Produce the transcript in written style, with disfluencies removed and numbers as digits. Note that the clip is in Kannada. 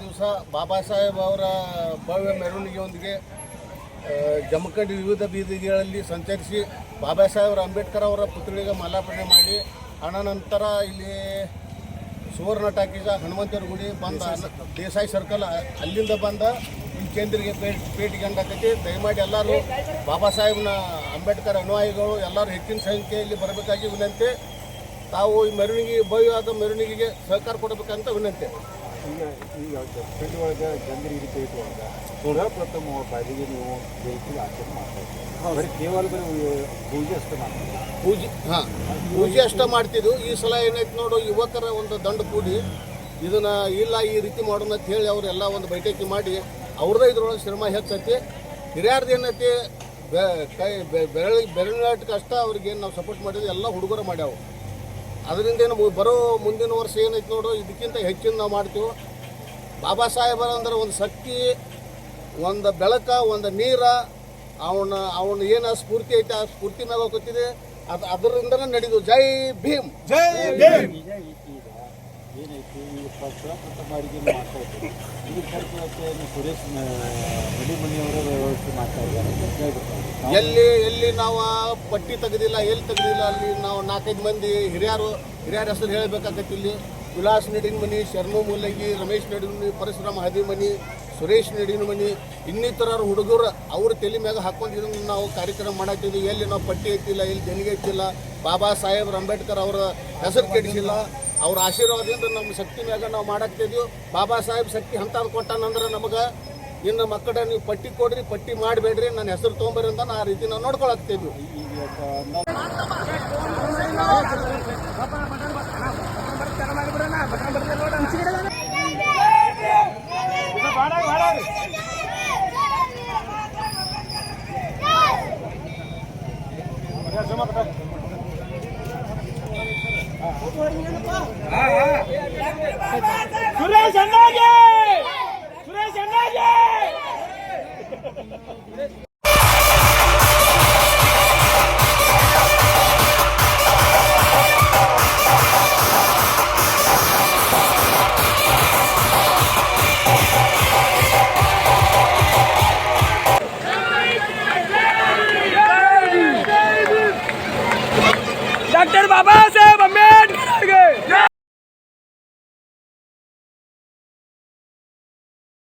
ದಿವಸ ಬಾಬಾ ಸಾಹೇಬ್ ಅವರ ಭವ್ಯ ಮೆರವಣಿಗೆಯೊಂದಿಗೆ ಜಮಖಂಡಿ ವಿವಿಧ ಬೀದಿಗಳಲ್ಲಿ ಸಂಚರಿಸಿ ಬಾಬಾ ಸಾಹೇಬ್ ಅಂಬೇಡ್ಕರ್ ಅವರ ಪುತ್ಥಳಿಗೆ ಮಾಲಾರ್ಪಣೆ ಮಾಡಿ ಅನಂತರ ಇಲ್ಲಿ ಸುವರ್ಣ ಟಾಕೀಜ ಹನುಮಂತರ ಗುಡಿ ಬಂದ ದೇಸಾಯಿ ಸರ್ಕಲ್ ಅಲ್ಲಿಂದ ಬಂದ ಈ ಕೇಂದ್ರಿಗೆ ಭೇಟಿಗೆ ಅಂದಾಕತಿ. ದಯಮಾಡಿ ಎಲ್ಲರೂ ಬಾಬಾ ಸಾಹೇಬ್ನ ಅಂಬೇಡ್ಕರ್ ಅನುಯಾಯಿಗಳು ಎಲ್ಲರೂ ಹೆಚ್ಚಿನ ಸಂಖ್ಯೆಯಲ್ಲಿ ಬರಬೇಕಾಗಿ ವಿನಂತಿ. ತಾವು ಈ ಮೆರವಣಿಗೆ ಭವ್ಯವಾದ ಮೆರವಣಿಗೆಗೆ ಸಹಕಾರ ಕೊಡಬೇಕಂತ ವಿನಂತಿ. ಈಗ ಜಮಖಂಡಿ ಒಳಗೆ ಜನರಿಗೆ ಇರುವಾಗ ಪ್ರಥಮ ಬಾರಿಗೆ ನೀವು ವೆಹಿಕಲ್ ಆಚರಣೆ ಮಾಡ್ತಾ ಬರೀ ಕೇವಲ ಪೂಜೆ ಅಷ್ಟೇ ಮಾಡ್ತೀವಿ. ಪೂಜೆ ಅಷ್ಟೇ ಮಾಡ್ತಿದ್ವು. ಈ ಸಲ ಏನೈತೆ ನೋಡು, ಯುವಕರ ಒಂದು ದಂಡು ಕೂಡಿ ಇದನ್ನು ಇಲ್ಲ ಈ ರೀತಿ ಮಾಡೋಣ ಅಂತ ಹೇಳಿ ಅವರೆಲ್ಲ ಒಂದು ಬೈಠಕಿ ಮಾಡಿ ಅವ್ರದ್ದೇ ಇದ್ರೊಳಗೆ ಶ್ರಮ ಹೆಚ್ಚೈತಿ. ಹಿರಿಯರ್ದು ಏನೈತಿ ಬೆರಳಿನಾಟಕ್ಕೆ ಅಷ್ಟೇ ಅವ್ರಿಗೇನು ನಾವು ಸಪೋರ್ಟ್ ಮಾಡಿದ್ವಿ, ಎಲ್ಲ ಹುಡುಗರು ಮಾಡ್ಯಾವು. ಅದರಿಂದ ಏನು ಬರೋ ಮುಂದಿನ ವರ್ಷ ಏನೈತೆ ನೋಡು, ಇದಕ್ಕಿಂತ ಹೆಚ್ಚಿನ ನಾವು ಮಾಡ್ತೀವಿ. ಬಾಬಾ ಸಾಹೇಬರ ಅಂದ್ರೆ ಒಂದು ಶಕ್ತಿ, ಒಂದು ಬೆಳಕ, ಒಂದು ನೀರ, ಅವನ ಏನು ಸ್ಫೂರ್ತಿ ಐತೆ ಆ ಸ್ಫೂರ್ತಿ ಮ್ಯಾಗ ಹೋಗ್ತಿದೆ. ಅದರಿಂದನೇ ನಡೆದು. ಜೈ ಭೀಮ್, ಜೈ ಭೀಮ್. ಏನೈತಿ ಈಗ ಪ್ರಥಮ ಬಾರಿಗೆ ಮಾಡ್ತಾ ಇದ್ದೀವಿ. ಇದಕ್ಕೆ ಸುರೇಶ್ ನಡಿಮನಿಯವರ ವ್ಯವಸ್ಥೆ ಮಾಡ್ತಾ ಇದ್ದಾರೆ. ಎಲ್ಲಿ ನಾವು ಪಟ್ಟಿ ತೆಗೆದಿಲ್ಲ, ಅಲ್ಲಿ ನಾವು 4-5 ಮಂದಿ ಹಿರಿಯರ ಹೆಸರು ಹೇಳಬೇಕಾಗತ್ತೆ. ಇಲ್ಲಿ ವಿಲಾಸ್ ನಡಿನಮನಿ, ಶರ್ಮ ಮೂಲಗಿ, ರಮೇಶ್ ನಡಿನಮನಿ, ಪರಶುರಾಮ ಹದಿಮನಿ, ಸುರೇಶ್ ನಡಿನಮನಿ, ಇನ್ನಿತರರು ಹುಡುಗರು ಅವ್ರ ತಲೆ ಮ್ಯಾಗ ಹಾಕೊಂಡು ಇದನ್ನು ನಾವು ಕಾರ್ಯಕ್ರಮ ಮಾಡಾಕ್ತಿದ್ವಿ. ಎಲ್ಲಿ ನಾವು ಪಟ್ಟಿ ಎತ್ತಿಲ್ಲ, ಎಲ್ಲಿ ಜನಿಗೆ ಎತ್ತಿಲ್ಲ. ಬಾಬಾ ಸಾಹೇಬ್ ಅಂಬೇಡ್ಕರ್ ಅವರ ಹೆಸರು ಕೆಡಿಸಿಲ್ಲ. ಅವ್ರ ಆಶೀರ್ವಾದದಿಂದ ನಮ್ಮ ಶಕ್ತಿ ಮ್ಯಾಗ ನಾವು ಮಾಡಾಕ್ತಿದ್ವಿ. ಬಾಬಾ ಸಾಹೇಬ್ ಶಕ್ತಿ ಅಂಥದ್ದು ಕೊಟ್ಟಾನಂದ್ರೆ ನಮಗೆ ಇನ್ನು ಮಕ್ಕಳ ನೀವು ಪಟ್ಟಿ ಕೊಡ್ರಿ, ಪಟ್ಟಿ ಮಾಡಬೇಡ್ರಿ, ನನ್ನ ಹೆಸರು ತೊಗೊಂಬರಿ ಅಂತ ಆ ರೀತಿ ನಾವು ನೋಡ್ಕೊಳಕ್ತಿದ್ವಿ. ಸುರೇಶ್ ಅಣ್ಣಗೆ